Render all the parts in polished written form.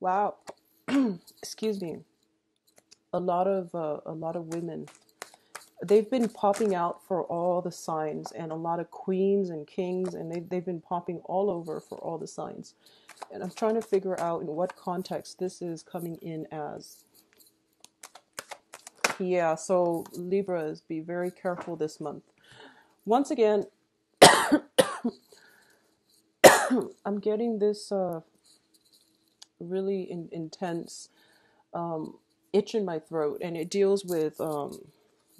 Wow. Excuse me. A lot of women. They've been popping out for all the signs, and a lot of queens and kings, and they've been popping all over for all the signs. And I'm trying to figure out in what context this is coming in as. Yeah, so Libras, be very careful this month. Once again, I'm getting this really intense itch in my throat, and it deals with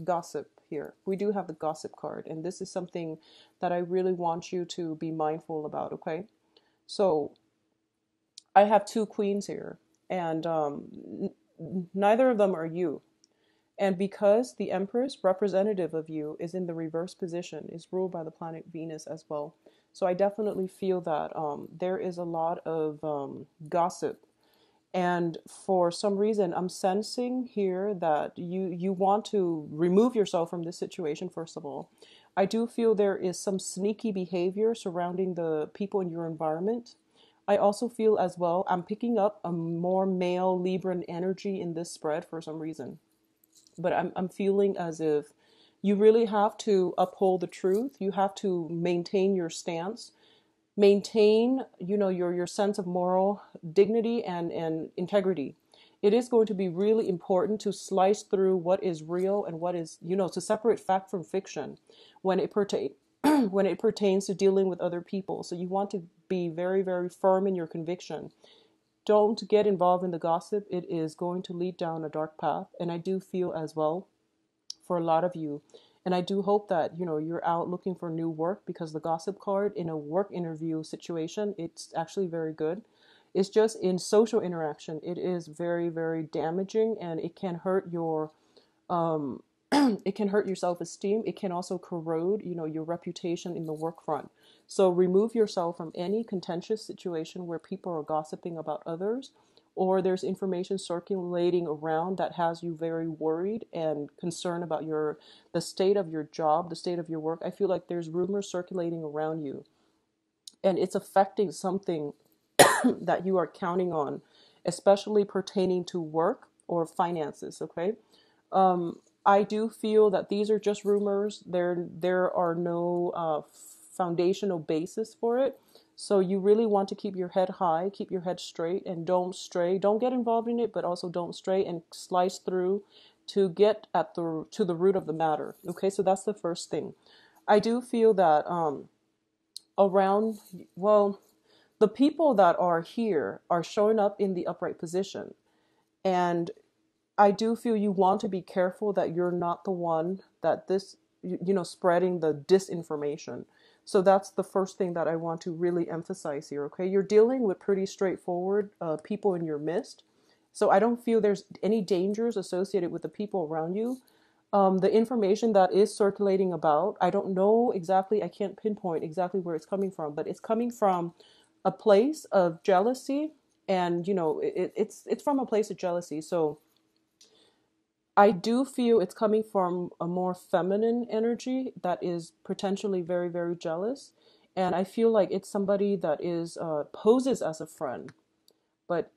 gossip here. We do have the gossip card, and this is something that I really want you to be mindful about, okay? So I have two queens here, and neither of them are you. And because the Empress, representative of you, is in the reverse position, is ruled by the planet Venus as well. So I definitely feel that there is a lot of gossip, and for some reason I'm sensing here that you want to remove yourself from this situation. First of all, I do feel there is some sneaky behavior surrounding the people in your environment. I also feel as well, I'm picking up a more male Libran energy in this spread for some reason, but I'm feeling as if you really have to uphold the truth. You have to maintain your stance, maintain, your sense of moral dignity and integrity. It is going to be really important to slice through what is real and what is, to separate fact from fiction when it pertains when it pertains to dealing with other people. So you want to be very, very firm in your conviction. Don't get involved in the gossip. It is going to lead down a dark path. And I do feel as well for a lot of you, and I do hope that you're out looking for new work, because the gossip card in a work interview situation, it's actually very good. It's just in social interaction, it is very, very damaging, and it can hurt your um it can hurt your self-esteem. It can also corrode, your reputation in the work front. So remove yourself from any contentious situation where people are gossiping about others, or there's information circulating around that has you very worried and concerned about the state of your job, the state of your work. I feel like there's rumors circulating around you, and it's affecting something that you are counting on, especially pertaining to work or finances, okay? I do feel that these are just rumors. There are no foundational basis for it. So you really want to keep your head high, keep your head straight, and don't stray. Don't get involved in it, but also don't stray, and slice through to get at the root of the matter. Okay, so that's the first thing. I do feel that around, well, the people that are here are showing up in the upright position, and I do feel you want to be careful that you're not the one that spreading the disinformation. So that's the first thing that I want to really emphasize here, okay? You're dealing with pretty straightforward people in your midst. So I don't feel there's any dangers associated with the people around you. The information that is circulating about, I don't know exactly, I can't pinpoint exactly where it's coming from, but it's coming from a place of jealousy. And, it's from a place of jealousy. So I do feel it's coming from a more feminine energy that is potentially very, very jealous. And I feel like it's somebody that is poses as a friend, but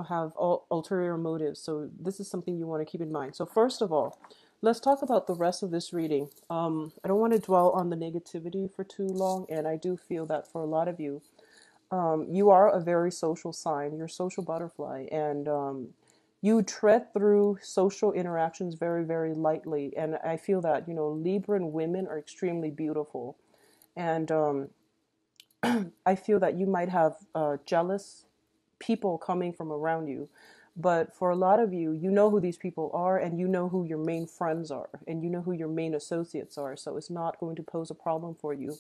have ulterior motives. So this is something you want to keep in mind. So first of all, let's talk about the rest of this reading. I don't want to dwell on the negativity for too long, and I do feel that for a lot of you, you are a very social sign. You're a social butterfly, and you tread through social interactions very, very lightly. And I feel that, Libran women are extremely beautiful. And I feel that you might have jealous people coming from around you. But for a lot of you, you know who these people are, and you know who your main friends are, and you know who your main associates are. So it's not going to pose a problem for you.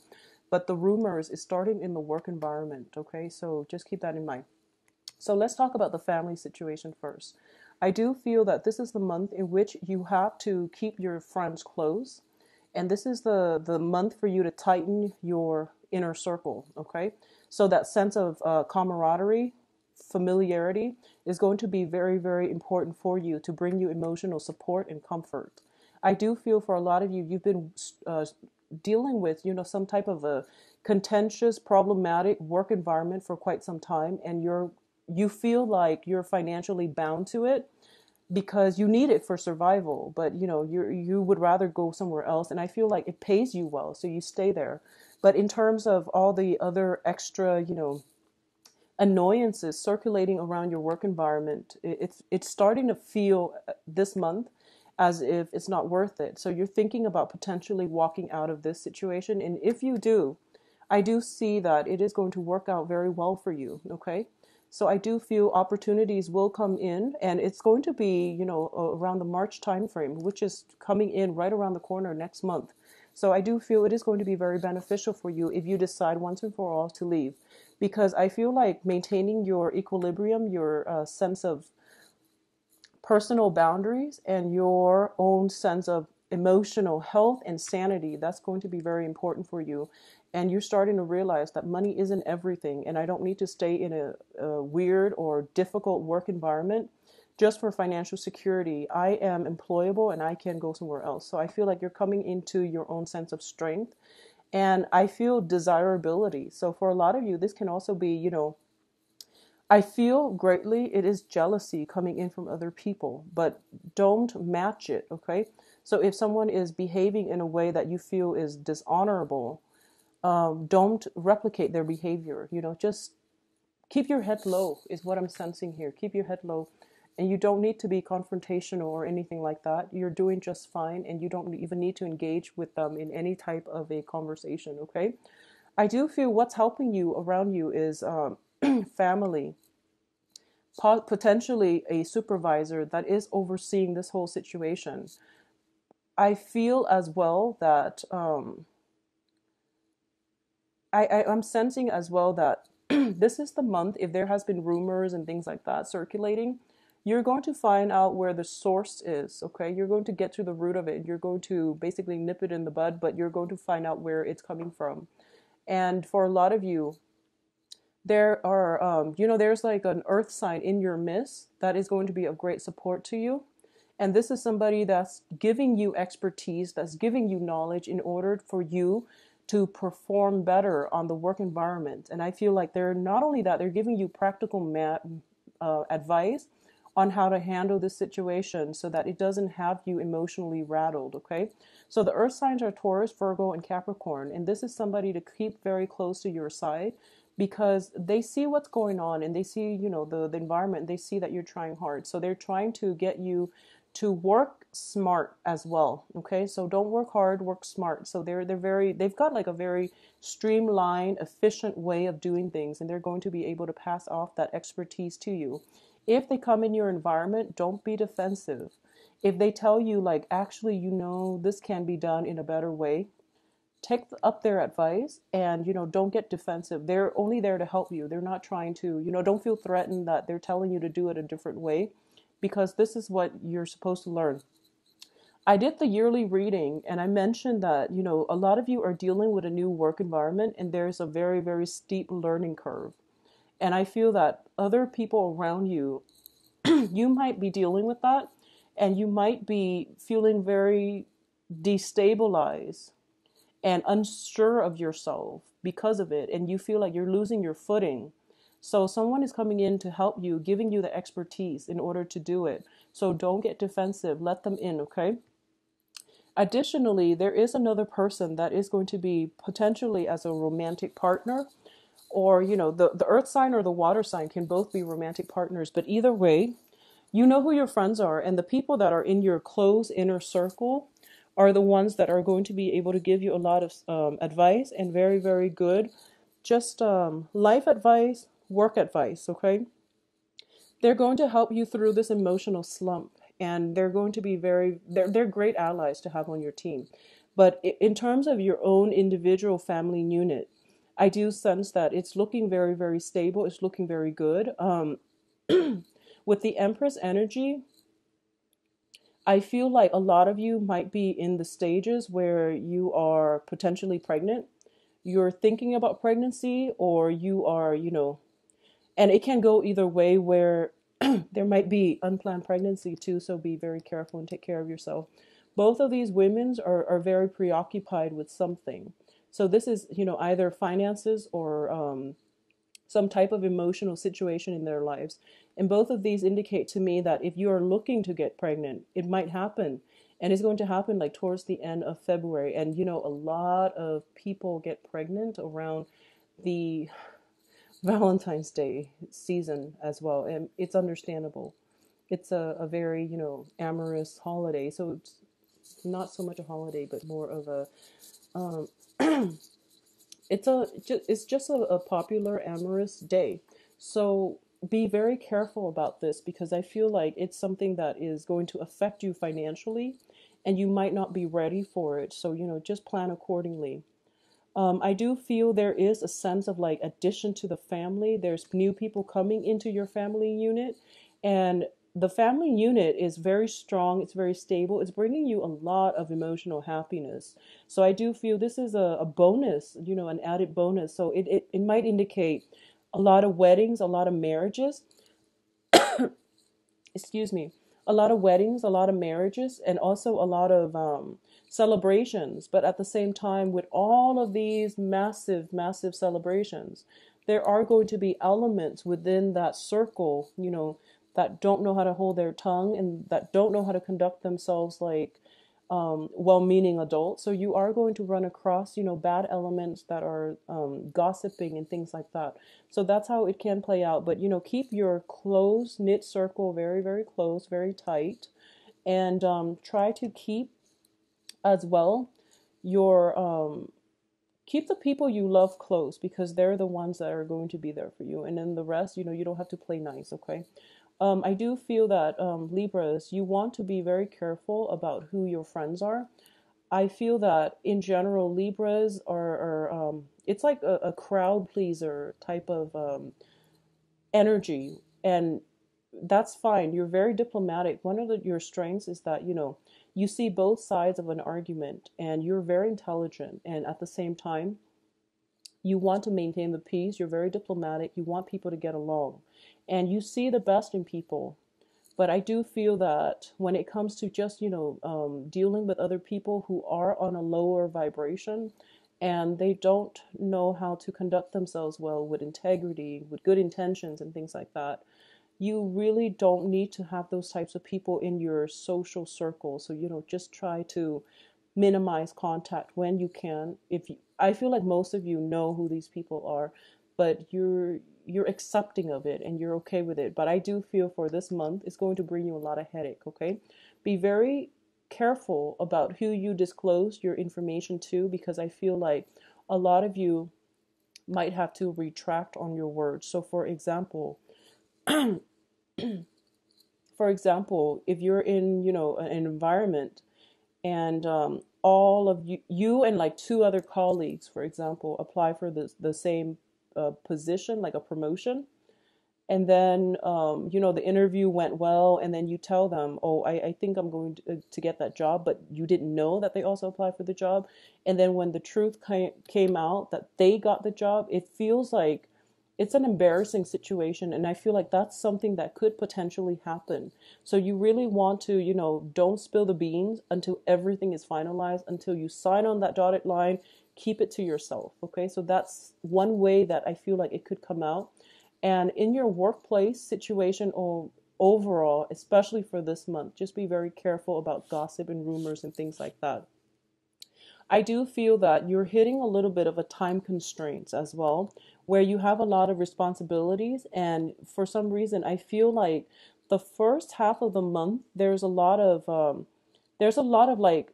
But the rumors is starting in the work environment, okay? So just keep that in mind. So let's talk about the family situation first. I do feel that this is the month in which you have to keep your friends close. And this is the month for you to tighten your inner circle, okay? So that sense of camaraderie, familiarity is going to be very, very important for you to bring you emotional support and comfort. I do feel for a lot of you, you've been dealing with, some type of a contentious, problematic work environment for quite some time, and you're you feel like you're financially bound to it because you need it for survival, but you would rather go somewhere else, and I feel like it pays you well, so you stay there. But in terms of all the other extra, annoyances circulating around your work environment, it's starting to feel this month as if it's not worth it. So you're thinking about potentially walking out of this situation, and if you do, I do see that it is going to work out very well for you. Okay. So I do feel opportunities will come in, and it's going to be, around the March timeframe, which is coming in right around the corner next month. So I do feel it is going to be very beneficial for you if you decide once and for all to leave, because I feel like maintaining your equilibrium, your sense of personal boundaries, and your own sense of emotional health and sanity, that's going to be very important for you. And you're starting to realize that money isn't everything, and I don't need to stay in a weird or difficult work environment just for financial security. I am employable and I can go somewhere else. So I feel like you're coming into your own sense of strength, and I feel desirability. So for a lot of you, this can also be, I feel greatly it is jealousy coming in from other people, but don't match it, okay? So if someone is behaving in a way that you feel is dishonorable, don't replicate their behavior. Just keep your head low is what I'm sensing here. Keep your head low, and you don't need to be confrontational or anything like that. You're doing just fine, and you don't even need to engage with them in any type of a conversation, okay? I do feel what's helping you around you is family, potentially a supervisor that is overseeing this whole situation. I feel as well that I'm sensing as well that this is the month, if there has been rumors and things like that circulating, you're going to find out where the source is, okay? You're going to get to the root of it. You're going to basically nip it in the bud, but you're going to find out where it's coming from. And for a lot of you, there are, there's like an earth sign in your midst that is going to be of great support to you. And this is somebody that's giving you expertise, that's giving you knowledge in order for you to perform better on the work environment. And I feel like they're not only that, they're giving you practical advice on how to handle this situation so that it doesn't have you emotionally rattled, okay? So the earth signs are Taurus, Virgo, and Capricorn. And this is somebody to keep very close to your side, because they see what's going on, and they see, the environment. They see that you're trying hard. So they're trying to get you to work smart as well. Okay. So don't work hard, work smart. So they've got like a very streamlined, efficient way of doing things, and they're going to be able to pass off that expertise to you. If they come in your environment, don't be defensive. If they tell you like, actually, this can be done in a better way, take up their advice, and don't get defensive. They're only there to help you. They're not trying to, don't feel threatened that they're telling you to do it a different way, because this is what you're supposed to learn. I did the yearly reading, and I mentioned that a lot of you are dealing with a new work environment, and there's a very, very steep learning curve. And I feel that other people around you, you might be dealing with that, and you might be feeling very destabilized and unsure of yourself because of it, and you feel like you're losing your footing. So someone is coming in to help you, giving you the expertise in order to do it. So don't get defensive. Let them in, okay? Additionally, there is another person that is going to be potentially as a romantic partner, or, the earth sign or the water sign can both be romantic partners. But either way, you know who your friends are, and the people that are in your close inner circle are the ones that are going to be able to give you a lot of advice, and very, very good, just life advice, work advice, okay? They're going to help you through this emotional slump, and they're going to be they're great allies to have on your team. But in terms of your own individual family unit, I do sense that it's looking very, very stable. It's looking very good. With the Empress energy, I feel like a lot of you might be in the stages where you are potentially pregnant. You're thinking about pregnancy, or you are, and it can go either way, where there might be unplanned pregnancy too. So be very careful and take care of yourself. Both of these women are very preoccupied with something. So this is, either finances or some type of emotional situation in their lives. And both of these indicate to me that if you are looking to get pregnant, it might happen. And it's going to happen like towards the end of February. And you know, a lot of people get pregnant around the Valentine's Day season as well. And it's understandable. It's a very, you know, amorous holiday. So it's not so much a holiday, but more of a, um, it's just a popular amorous day. So be very careful about this because I feel like it's something that is going to affect you financially and you might not be ready for it. So, you know, just plan accordingly. I do feel there is a sense of like addition to the family. There's new people coming into your family unit, and the family unit is very strong. It's very stable. It's bringing you a lot of emotional happiness. So I do feel this is a bonus, you know, an added bonus. So it might indicate a lot of weddings, a lot of marriages, excuse me, a lot of weddings, a lot of marriages, and also a lot of celebrations. But at the same time, with all of these massive, massive celebrations, there are going to be elements within that circle, you know, that don't know how to hold their tongue and that don't know how to conduct themselves like well-meaning adults. So you are going to run across, you know, bad elements that are gossiping and things like that. So that's how it can play out. But, you know, keep your close knit circle very, very close, very tight, and try to keep as well your keep the people you love close because they're the ones that are going to be there for you. And then the rest, you know, you don't have to play nice, okay? I do feel that Libras, you want to be very careful about who your friends are. I feel that in general, Libras are it's like a crowd pleaser type of energy, and that's fine. You're very diplomatic. One of your strengths is that, you know, you see both sides of an argument and you're very intelligent, and at the same time, you want to maintain the peace. You're very diplomatic. You want people to get along, and you see the best in people. But I do feel that when it comes to just, you know, dealing with other people who are on a lower vibration and they don't know how to conduct themselves well with integrity, with good intentions and things like that, you really don't need to have those types of people in your social circle. So, you know, just try to minimize contact when you can. If you, I feel like most of you know who these people are, but you're accepting of it and you're okay with it. But I do feel for this month it's going to bring you a lot of headache, okay? Be very careful about who you disclose your information to because I feel like a lot of you might have to retract on your words. So for example, if you're in, you know, an environment and all of you and like two other colleagues, for example, apply for the same position, like a promotion, and then you know, the interview went well, and then you tell them, oh, I think I'm going to get that job, but you didn't know that they also applied for the job. And then when the truth came out that they got the job, it feels like it's an embarrassing situation, and I feel like that's something that could potentially happen. So you really want to, you know, don't spill the beans until everything is finalized, until you sign on that dotted line. Keep it to yourself, okay? So that's one way that I feel like it could come out. And in your workplace situation or overall, especially for this month, just be very careful about gossip and rumors and things like that. I do feel that you're hitting a little bit of a time constraints as well, where you have a lot of responsibilities. And for some reason, I feel like the first half of the month, there's a lot of like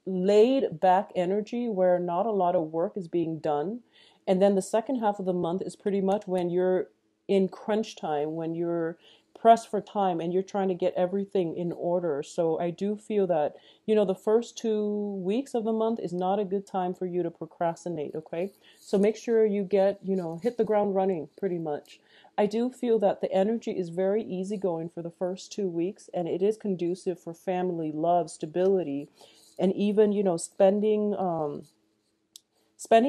laid back energy where not a lot of work is being done. And then the second half of the month is pretty much when you're in crunch time, when you're pressed for time and you're trying to get everything in order. So I do feel that, you know, the first 2 weeks of the month is not a good time for you to procrastinate, okay? So make sure you get, you know, hit the ground running pretty much. I do feel that the energy is very easygoing for the first 2 weeks, and it is conducive for family, love, stability, and even, you know, spending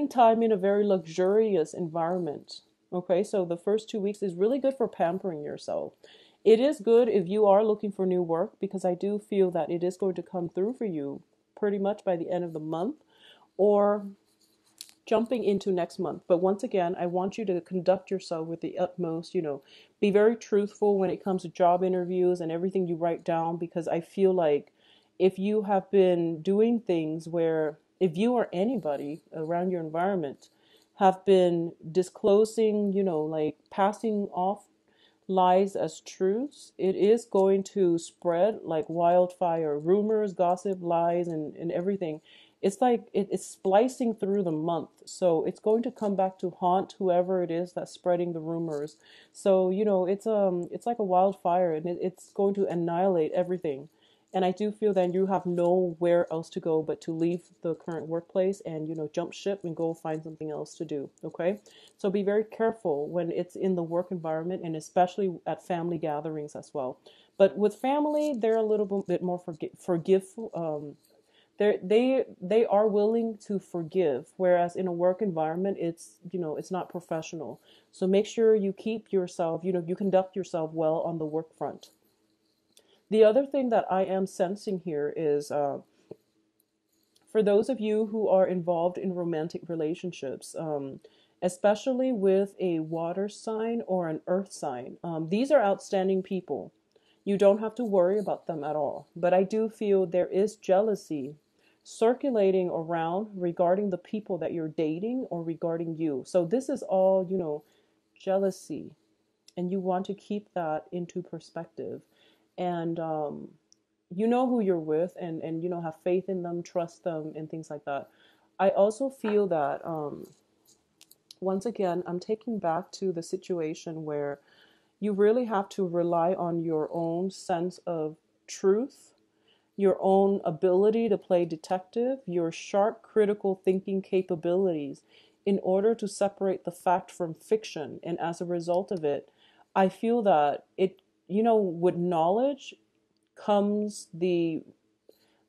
time in a very luxurious environment. Okay, so the first 2 weeks is really good for pampering yourself. It is good if you are looking for new work because I do feel that it is going to come through for you pretty much by the end of the month. Or jumping into next month. But once again, I want you to conduct yourself with the utmost, be very truthful when it comes to job interviews and everything you write down, because I feel like if you have been doing things where, if you or anybody around your environment have been disclosing, like passing off lies as truths, it is going to spread like wildfire. Rumors, gossip, lies, and everything. It's like it's splicing through the month. So it's going to come back to haunt whoever it is that's spreading the rumors. So, it's like a wildfire, and it's going to annihilate everything. And I do feel that you have nowhere else to go but to leave the current workplace and, jump ship and go find something else to do. Okay. So be very careful when it's in the work environment, and especially at family gatherings as well. But with family, they're a little bit more forgiveful. They are willing to forgive, whereas in a work environment, it's not professional. So make sure you keep yourself, you conduct yourself well on the work front. The other thing that I am sensing here is, for those of you who are involved in romantic relationships, especially with a water sign or an earth sign, these are outstanding people. You don't have to worry about them at all. But I do feel there is jealousy circulating around regarding the people that you're dating or regarding you. So this is all, jealousy. And you want to keep that into perspective. And you know who you're with, and have faith in them, trust them, and things like that. I also feel that, once again, I'm taking back to the situation where you really have to rely on your own sense of truth, your own ability to play detective, your sharp critical thinking capabilities in order to separate the fact from fiction. And as a result of it, I feel that with knowledge comes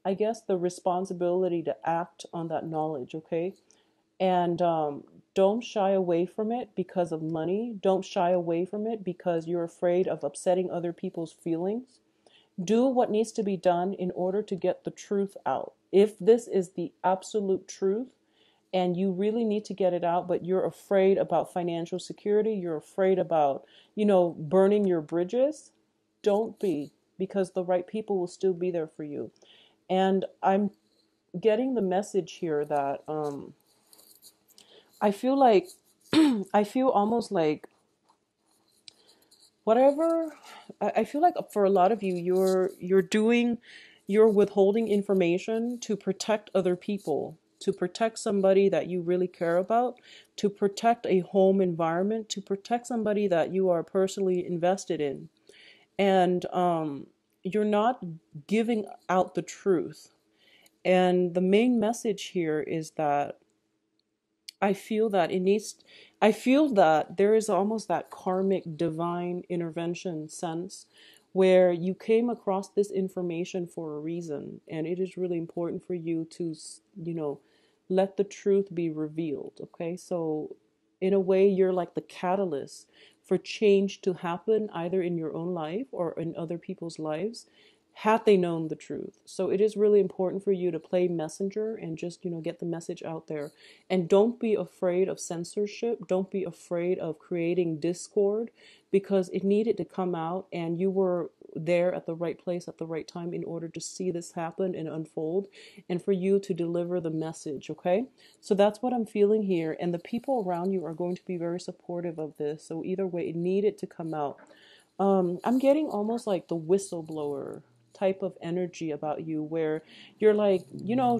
I guess, the responsibility to act on that knowledge, okay? And don't shy away from it because of money. Don't shy away from it because you're afraid of upsetting other people's feelings. Do what needs to be done in order to get the truth out. If this is the absolute truth and you really need to get it out, but you're afraid about financial security, you're afraid about, burning your bridges, don't be, because the right people will still be there for you. And I'm getting the message here that I feel like I feel almost like whatever. I feel like for a lot of you, you're withholding information to protect other people, to protect somebody that you really care about, to protect a home environment, to protect somebody that you are personally invested in. And you're not giving out the truth. And the main message here is that I feel that I feel that there is almost that karmic divine intervention sense where you came across this information for a reason. And it is really important for you to, let the truth be revealed. Okay. So in a way, you're like the catalyst for change to happen either in your own life or in other people's lives, had they known the truth. So it is really important for you to play messenger and just, get the message out there. And don't be afraid of censorship. Don't be afraid of creating discord, because it needed to come out, and you were there at the right place at the right time in order to see this happen and unfold, and for you to deliver the message. Okay. So that's what I'm feeling here. And the people around you are going to be very supportive of this. So either way, it needed to come out. I'm getting almost like the whistleblower type of energy about you, where you're like,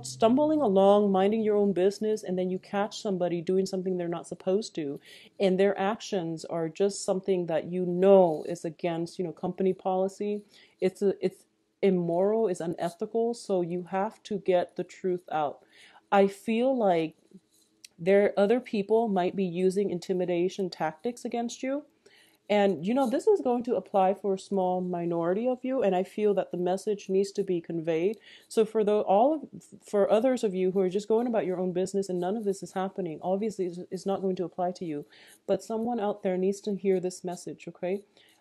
stumbling along, minding your own business, and then you catch somebody doing something they're not supposed to, and their actions are just something that is against, company policy. It's immoral, it's unethical, so you have to get the truth out. I feel like other people might be using intimidation tactics against you. And this is going to apply for a small minority of you, and I feel that the message needs to be conveyed. So for others of you who are just going about your own business and none of this is happening, obviously it's not going to apply to you. But someone out there needs to hear this message, okay?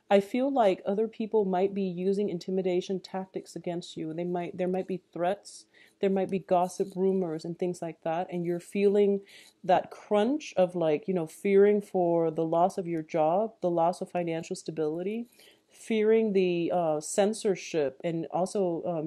I feel like other people might be using intimidation tactics against you. There might be threats, there might be gossip, rumors, and things like that, and you're feeling that crunch of, like, fearing for the loss of your job, the loss of financial stability, fearing the censorship, and also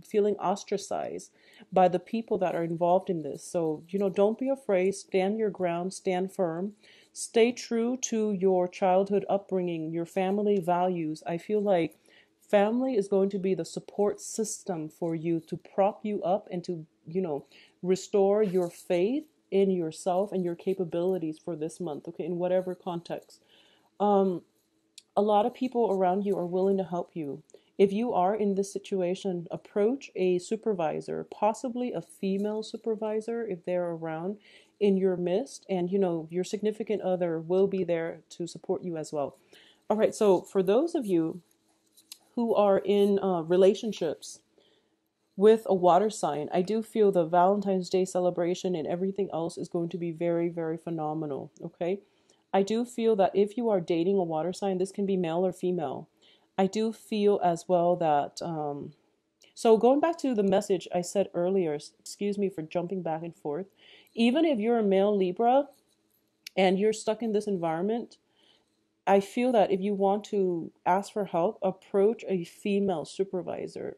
feeling ostracized by the people that are involved in this. So don't be afraid. Stand your ground. Stand firm. Stay true to your childhood upbringing, your family values. I feel like family is going to be the support system for you to prop you up and to restore your faith in yourself and your capabilities for this month, okay, in whatever context. A lot of people around you are willing to help you. If you are in this situation, approach a supervisor, possibly a female supervisor if they're around in your midst, and your significant other will be there to support you as well. All right, so for those of you who are in relationships with a water sign, I do feel the Valentine's Day celebration and everything else is going to be very, very phenomenal, okay? I do feel that if you are dating a water sign, this can be male or female. I do feel as well that, so going back to the message I said earlier, excuse me for jumping back and forth, even if you're a male Libra and you're stuck in this environment, I feel that if you want to ask for help, approach a female supervisor.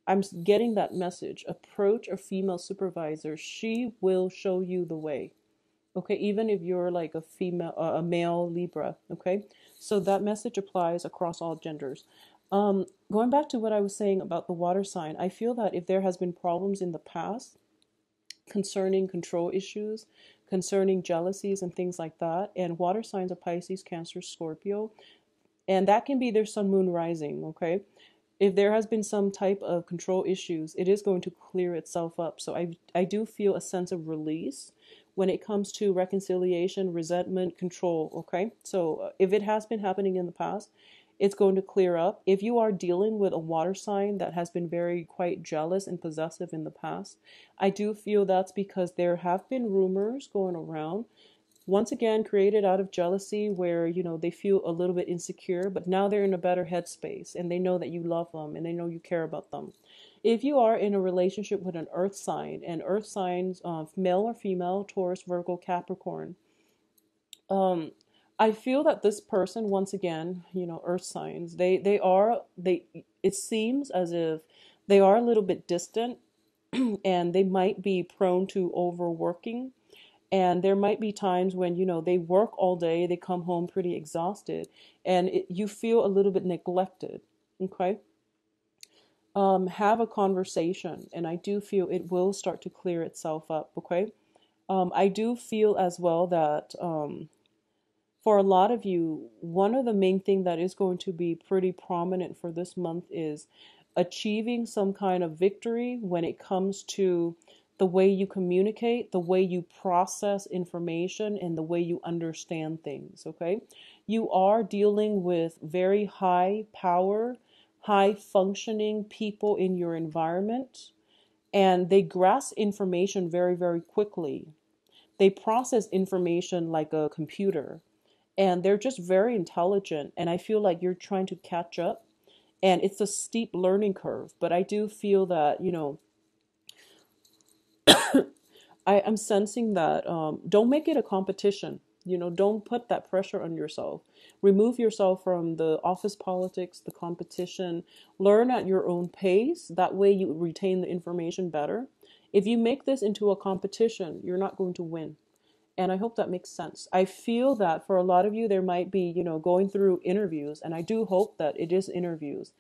I'm getting that message. Approach a female supervisor. She will show you the way. Okay, even if you're like a male Libra. Okay, so that message applies across all genders. Going back to what I was saying about the water sign, I feel that if there has been problems in the past concerning control issues, concerning jealousies and things like that, and water signs are Pisces, Cancer, Scorpio, and that can be their sun, moon, rising. Okay, if there has been some type of control issues, it is going to clear itself up. So I do feel a sense of release when it comes to reconciliation, resentment, control, okay? So if it has been happening in the past, it's going to clear up. If you are dealing with a water sign that has been very quite jealous and possessive in the past, I do feel that's because there have been rumors going around, once again created out of jealousy, where they feel a little bit insecure, but now they're in a better headspace and they know that you love them and they know you care about them. If you are in a relationship with an earth sign, and earth signs, male or female, Taurus, Virgo, Capricorn, I feel that this person, once again, earth signs, they it seems as if they are a little bit distant and they might be prone to overworking. And there might be times when, they work all day, they come home pretty exhausted, and you feel a little bit neglected, okay? Have a conversation, and I do feel it will start to clear itself up, okay? I do feel as well that for a lot of you, one of the main thing that is going to be pretty prominent for this month is achieving some kind of victory when it comes to the way you communicate, the way you process information, and the way you understand things, okay? You are dealing with very high power, high functioning people in your environment, and they grasp information very, very quickly. They process information like a computer, and they're just very intelligent, and I feel like you're trying to catch up, and it's a steep learning curve, but I do feel that, I'm sensing that don't make it a competition. Don't put that pressure on yourself. Remove yourself from the office politics, the competition. Learn at your own pace. That way you retain the information better. If you make this into a competition, you're not going to win. And I hope that makes sense. I feel that for a lot of you, there might be, going through interviews, and I do hope that it is interviews.